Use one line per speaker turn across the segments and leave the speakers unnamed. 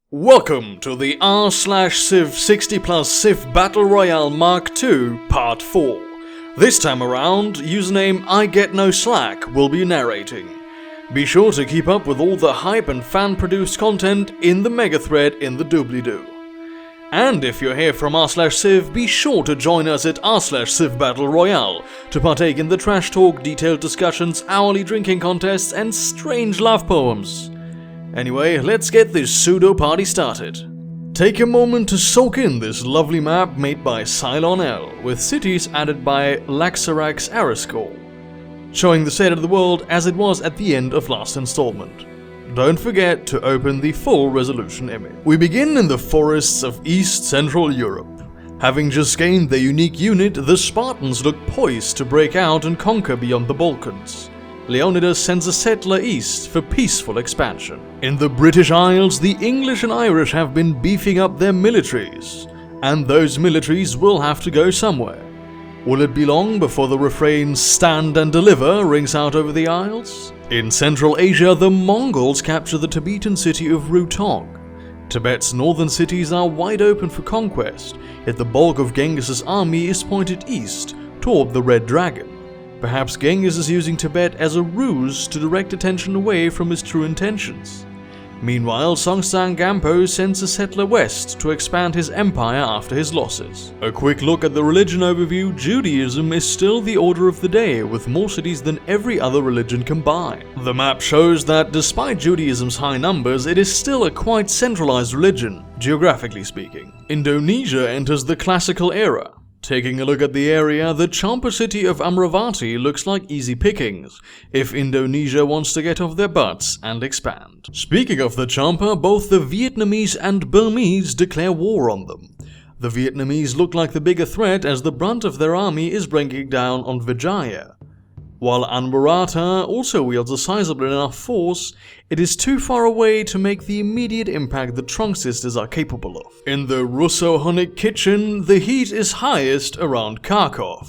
Welcome to the r/civ 60+ civ Battle Royale Mark II Part 4. This time around, username IGetNoSlack will be narrating. Be sure to keep up with all the hype and fan-produced content in the Megathread in the doobly-doo. And if you're here from r/civ, be sure to join us at r/civ Battle Royale to partake in the trash talk, detailed discussions, hourly drinking contests, and strange love poems. Anyway, let's get this pseudo-party started. Take a moment to soak in this lovely map made by Cylon-L, with cities added by Laxarax Ariscol, showing the state of the world as it was at the end of last installment. Don't forget to open the full resolution image. We begin in the forests of East Central Europe. Having just gained their unique unit, the Spartans look poised to break out and conquer beyond the Balkans. Leonidas sends a settler east for peaceful expansion. In the British Isles, the English and Irish have been beefing up their militaries, and those militaries will have to go somewhere. Will it be long before the refrain "Stand and deliver" rings out over the Isles? In Central Asia, the Mongols capture the Tibetan city of Rutog. Tibet's northern cities are wide open for conquest, yet the bulk of Genghis's army is pointed east, toward the Red Dragon. Perhaps Genghis is using Tibet as a ruse to direct attention away from his true intentions. Meanwhile, Songtsan Gampo sends a settler west to expand his empire after his losses. A quick look at the religion overview: Judaism is still the order of the day, with more cities than every other religion combined. The map shows that despite Judaism's high numbers, it is still a quite centralized religion, geographically speaking. Indonesia enters the classical era. Taking a look at the area, the Champa city of Amravati looks like easy pickings, if Indonesia wants to get off their butts and expand. Speaking of the Champa, both the Vietnamese and Burmese declare war on them. The Vietnamese look like the bigger threat as the brunt of their army is bringing down on Vijaya. While Anbarata also wields a sizable enough force, it is too far away to make the immediate impact the Trunk sisters are capable of. In the Russo-Hunnic kitchen, the heat is highest around Kharkov.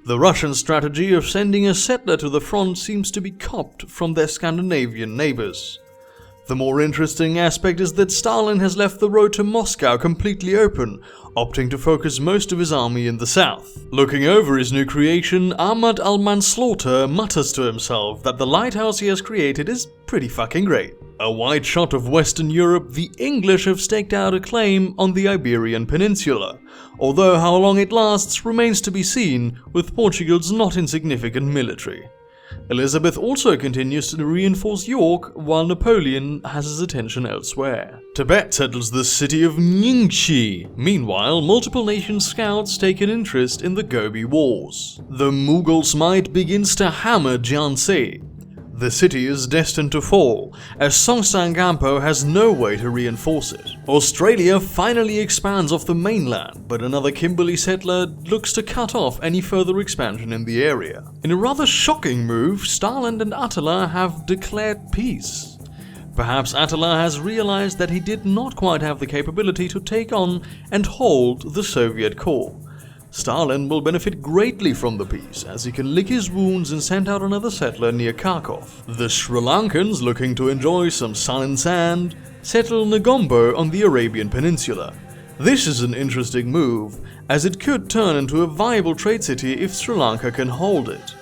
The Russian strategy of sending a settler to the front seems to be copied from their Scandinavian neighbors. The more interesting aspect is that Stalin has left the road to Moscow completely open, opting to focus most of his army in the south. Looking over his new creation, Ahmad al-Manslaughter mutters to himself that the lighthouse he has created is pretty fucking great. A wide shot of Western Europe, the English have staked out a claim on the Iberian Peninsula, although how long it lasts remains to be seen, with Portugal's not insignificant military. Elizabeth also continues to reinforce York, while Napoleon has his attention elsewhere. Tibet settles the city of Ningxi. Meanwhile, multiple nation scouts take an interest in the Gobi Wars. The Mughals' might begins to hammer Jhansi. The city is destined to fall, as Songtsan Gampo has no way to reinforce it. Australia finally expands off the mainland, but another Kimberley settler looks to cut off any further expansion in the area. In a rather shocking move, Starland and Attila have declared peace. Perhaps Attila has realized that he did not quite have the capability to take on and hold the Soviet core. Stalin will benefit greatly from the peace, as he can lick his wounds and send out another settler near Kharkov. The Sri Lankans, looking to enjoy some sun and sand, settle Negombo on the Arabian Peninsula. This is an interesting move, as it could turn into a viable trade city if Sri Lanka can hold it.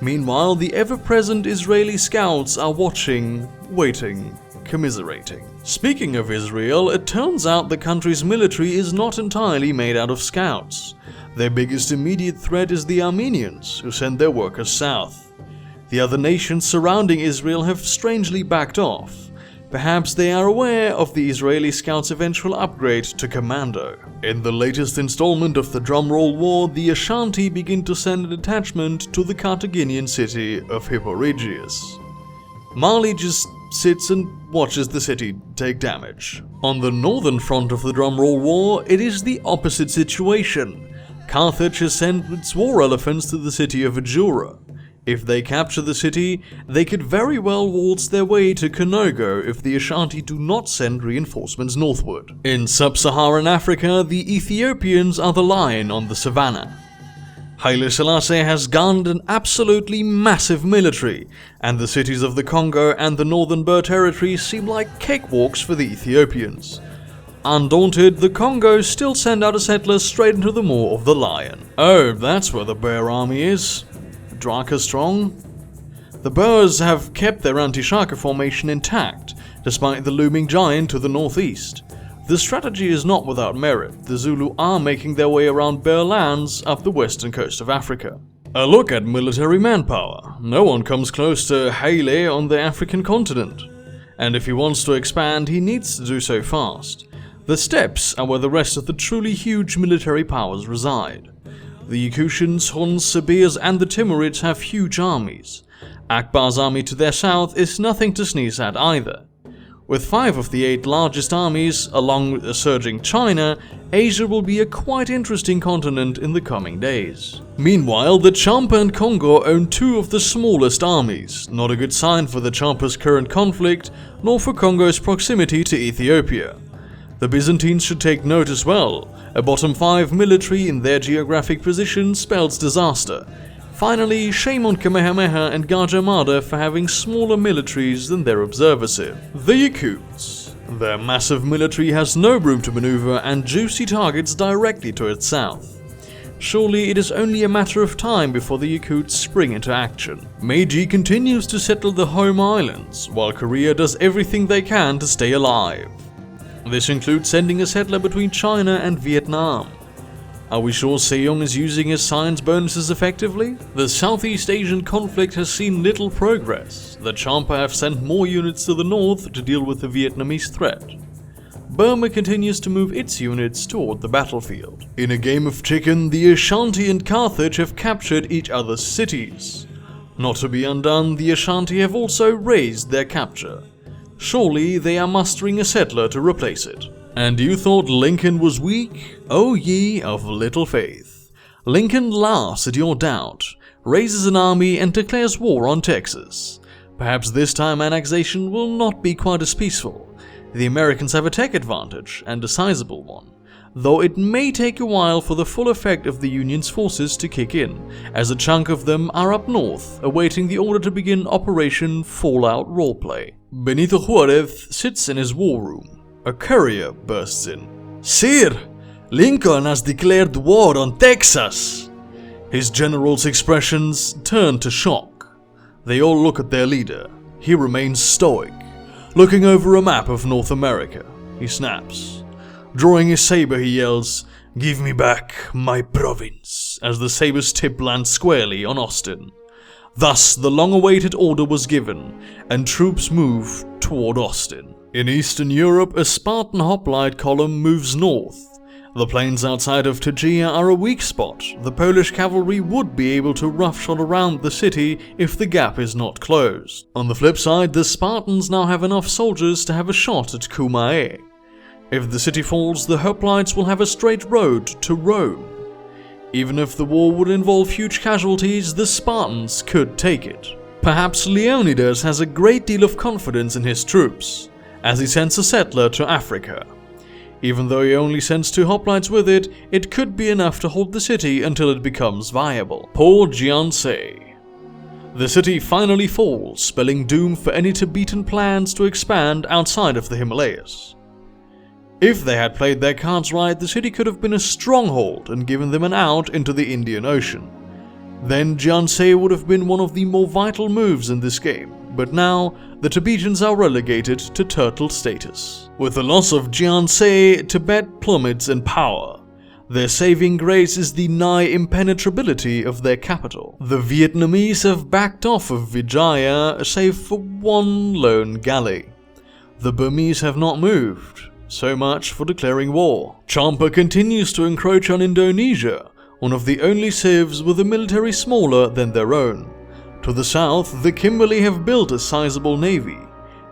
Meanwhile, the ever-present Israeli scouts are watching, waiting, commiserating. Speaking of Israel, it turns out the country's military is not entirely made out of scouts. Their biggest immediate threat is the Armenians, who send their workers south. The other nations surrounding Israel have strangely backed off. Perhaps they are aware of the Israeli scouts' eventual upgrade to commando. In the latest installment of the Drumroll War, the Ashanti begin to send a detachment to the Carthaginian city of Hipporegius. Mali just sits and watches the city take damage. On the northern front of the Drumroll War, it is the opposite situation. Carthage has sent its war elephants to the city of Adjura. If they capture the city, they could very well waltz their way to Konogo if the Ashanti do not send reinforcements northward. In sub-Saharan Africa, the Ethiopians are the lion on the savannah. Haile Selassie has garnered an absolutely massive military, and the cities of the Congo and the Northern Boer territory seem like cakewalks for the Ethiopians. Undaunted, the Congos still send out a settler straight into the maw of the lion. Oh, that's where the Boer army is. Draka strong? The Boers have kept their anti-Shaka formation intact, despite the looming giant to the northeast. The strategy is not without merit. The Zulu are making their way around bare lands up the western coast of Africa. A look at military manpower. No one comes close to Haile on the African continent. And if he wants to expand, he needs to do so fast. The steppes are where the rest of the truly huge military powers reside. The Yakutians, Huns, Sabirs and the Timurids have huge armies. Akbar's army to their south is nothing to sneeze at either. With 5 of the 8 largest armies, along with a surging China, Asia will be a quite interesting continent in the coming days. Meanwhile, the Champa and Congo own 2 of the smallest armies, not a good sign for the Champa's current conflict, nor for Congo's proximity to Ethiopia. The Byzantines should take note as well. A bottom 5 military in their geographic position spells disaster. Finally, shame on Kamehameha and Gajah for having smaller militaries than their observersive. The Yakuts. Their massive military has no room to maneuver and juicy targets directly to its south. Surely it is only a matter of time before the Yakuts spring into action. Meiji continues to settle the home islands, while Korea does everything they can to stay alive. This includes sending a settler between China and Vietnam. Are we sure Sejong is using his science bonuses effectively? The Southeast Asian conflict has seen little progress. The Champa have sent more units to the north to deal with the Vietnamese threat. Burma continues to move its units toward the battlefield. In a game of chicken, the Ashanti and Carthage have captured each other's cities. Not to be undone, the Ashanti have also raised their capture. Surely they are mustering a settler to replace it. And you thought Lincoln was weak? O ye of little faith. Lincoln laughs at your doubt, raises an army and declares war on Texas. Perhaps this time annexation will not be quite as peaceful. The Americans have a tech advantage, and a sizable one, though it may take a while for the full effect of the Union's forces to kick in, as a chunk of them are up north, awaiting the order to begin Operation Fallout Roleplay. Benito Juarez sits in his war room. A courier bursts in. "Sir, Lincoln has declared war on Texas!" His general's expressions turn to shock. They all look at their leader. He remains stoic. Looking over a map of North America, he snaps. Drawing his saber, he yells, "Give me back my province," as the saber's tip lands squarely on Austin. Thus, the long-awaited order was given, and troops move toward Austin. In Eastern Europe, a Spartan hoplite column moves north. The plains outside of Tegea are a weak spot. The Polish cavalry would be able to roughshod around the city if the gap is not closed. On the flip side, the Spartans now have enough soldiers to have a shot at Cumae. If the city falls, the hoplites will have a straight road to Rome. Even if the war would involve huge casualties, the Spartans could take it. Perhaps Leonidas has a great deal of confidence in his troops, as he sends a settler to Africa. Even though he only sends 2 hoplites with it, it could be enough to hold the city until it becomes viable. Poor Jiansei. The city finally falls, spelling doom for any Tibetan plans to expand outside of the Himalayas. If they had played their cards right, the city could have been a stronghold and given them an out into the Indian Ocean. Then Jiansei would have been one of the more vital moves in this game, but now the Tibetans are relegated to turtle status. With the loss of Jiansei, Tibet plummets in power. Their saving grace is the nigh impenetrability of their capital. The Vietnamese have backed off of Vijaya, save for one lone galley. The Burmese have not moved. So much for declaring war. Champa continues to encroach on Indonesia, one of the only civs with a military smaller than their own. To the south, the Kimberley have built a sizable navy.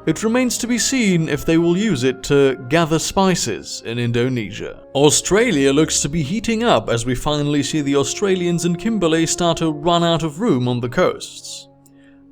It remains to be seen if they will use it to gather spices in Indonesia. Australia looks to be heating up as we finally see the Australians in Kimberley start to run out of room on the coasts.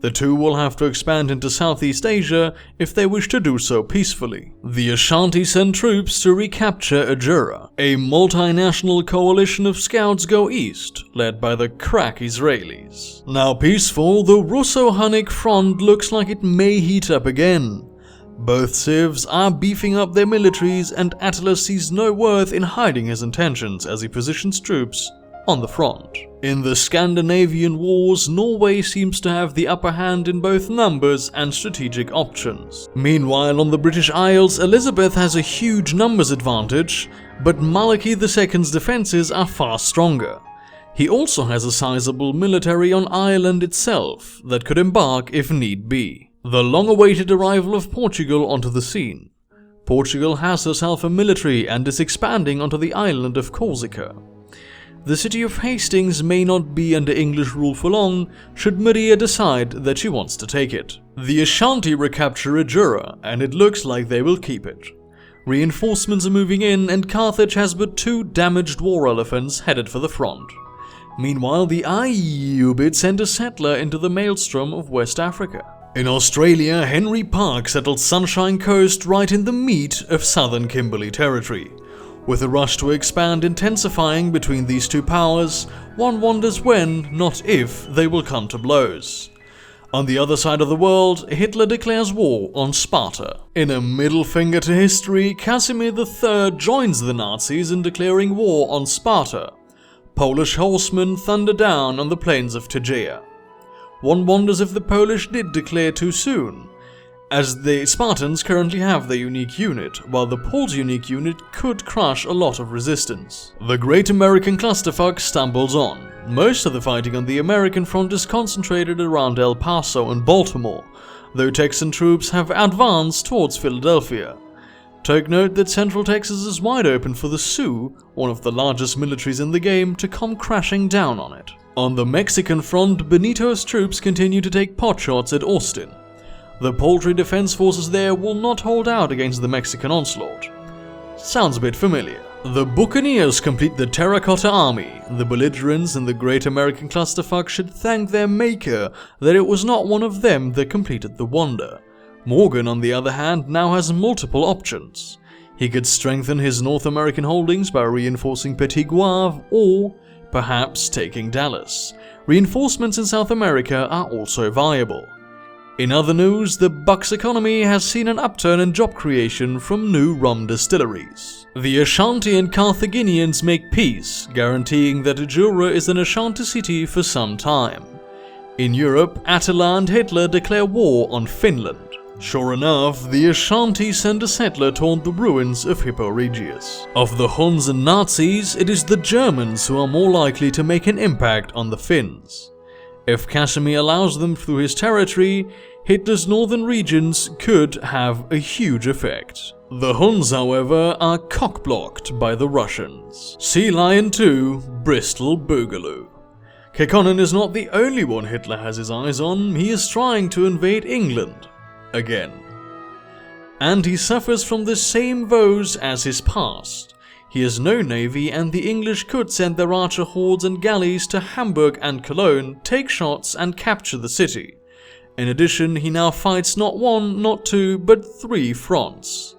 The two will have to expand into Southeast Asia if they wish to do so peacefully. The Ashanti send troops to recapture Ajura. A multinational coalition of scouts go east, led by the crack Israelis. Now peaceful, the Russo-Hunnic front looks like it may heat up again. Both civs are beefing up their militaries, and Attila sees no worth in hiding his intentions as he positions troops on the front. In the Scandinavian wars, Norway seems to have the upper hand in both numbers and strategic options. Meanwhile, on the British Isles, Elizabeth has a huge numbers advantage, but Malachy II's defences are far stronger. He also has a sizable military on Ireland itself that could embark if need be. The long-awaited arrival of Portugal onto the scene. Portugal has herself a military and is expanding onto the island of Corsica. The city of Hastings may not be under English rule for long, should Maria decide that she wants to take it. The Ashanti recapture Ajura, and it looks like they will keep it. Reinforcements are moving in, and Carthage has but 2 damaged war elephants headed for the front. Meanwhile, the Ayyubid sent a settler into the maelstrom of West Africa. In Australia, Henry Park settled Sunshine Coast right in the meat of southern Kimberley territory. With a rush to expand intensifying between these two powers, one wonders when, not if, they will come to blows. On the other side of the world, Hitler declares war on Sparta. In a middle finger to history, Casimir III joins the Nazis in declaring war on Sparta. Polish horsemen thunder down on the plains of Tegea. One wonders if the Polish did declare too soon, as the Spartans currently have their unique unit, while the Poles' unique unit could crush a lot of resistance. The Great American Clusterfuck stumbles on. Most of the fighting on the American front is concentrated around El Paso and Baltimore, though Texan troops have advanced towards Philadelphia. Take note that Central Texas is wide open for the Sioux, one of the largest militaries in the game, to come crashing down on it. On the Mexican front, Benito's troops continue to take potshots at Austin. The Poultry Defense Forces there will not hold out against the Mexican onslaught. Sounds a bit familiar. The Buccaneers complete the Terracotta Army. The belligerents in the Great American Clusterfuck should thank their maker that it was not one of them that completed the wonder. Morgan, on the other hand, now has multiple options. He could strengthen his North American holdings by reinforcing Petit Goave or perhaps taking Dallas. Reinforcements in South America are also viable. In other news, the Bucks economy has seen an upturn in job creation from new rum distilleries. The Ashanti and Carthaginians make peace, guaranteeing that Ajura is an Ashanti city for some time. In Europe, Attila and Hitler declare war on Finland. Sure enough, the Ashanti send a settler toward the ruins of Hippo Regius. Of the Huns and Nazis, it is the Germans who are more likely to make an impact on the Finns. If Casimir allows them through his territory, Hitler's northern regions could have a huge effect. The Huns, however, are cock-blocked by the Russians. Sea Lion 2, Bristol Boogaloo. Kekkonen is not the only one Hitler has his eyes on, he is trying to invade England. Again. And he suffers from the same woes as his past. He has no navy, and the English could send their archer hordes and galleys to Hamburg and Cologne, take shots and capture the city. In addition, he now fights not 1, not 2, but 3 fronts.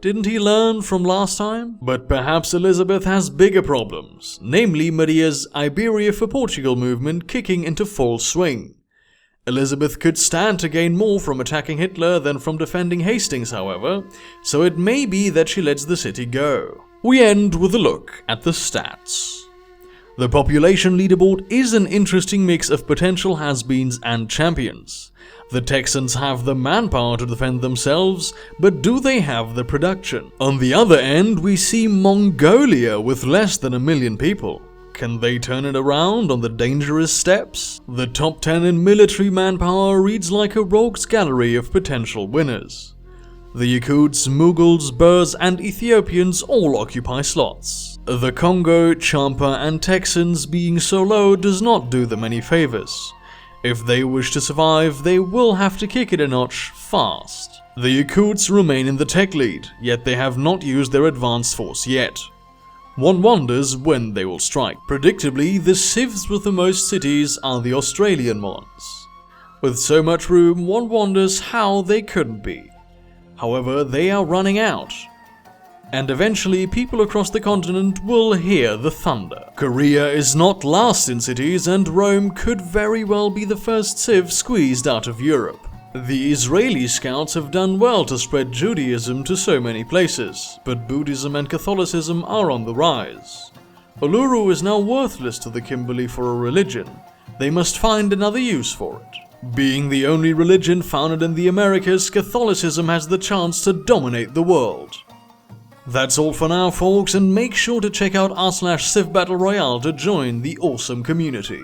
Didn't he learn from last time? But perhaps Elizabeth has bigger problems, namely Maria's Iberia for Portugal movement kicking into full swing. Elizabeth could stand to gain more from attacking Hitler than from defending Hastings, however, so it may be that she lets the city go. We end with a look at the stats. The population leaderboard is an interesting mix of potential has-beens and champions. The Texans have the manpower to defend themselves, but do they have the production? On the other end, we see Mongolia with less than 1 million people. Can they turn it around on the dangerous steppes? The top 10 in military manpower reads like a rogues gallery of potential winners. The Yakuts, Mughals, Boers and Ethiopians all occupy slots. The Congo, Champa and Texans being so low does not do them any favors. If they wish to survive, they will have to kick it a notch fast. The Yakuts remain in the tech lead, yet they have not used their advanced force yet. One wonders when they will strike. Predictably, the civs with the most cities are the Australian ones. With so much room, one wonders how they couldn't be. However, they are running out. And eventually, people across the continent will hear the thunder. Korea is not last in cities, and Rome could very well be the first civ squeezed out of Europe. The Israeli scouts have done well to spread Judaism to so many places, but Buddhism and Catholicism are on the rise. Uluru is now worthless to the Kimberley for a religion. They must find another use for it. Being the only religion founded in the Americas, Catholicism has the chance to dominate the world. That's all for now, folks, and make sure to check out r/Civ Battle Royale to join the awesome community.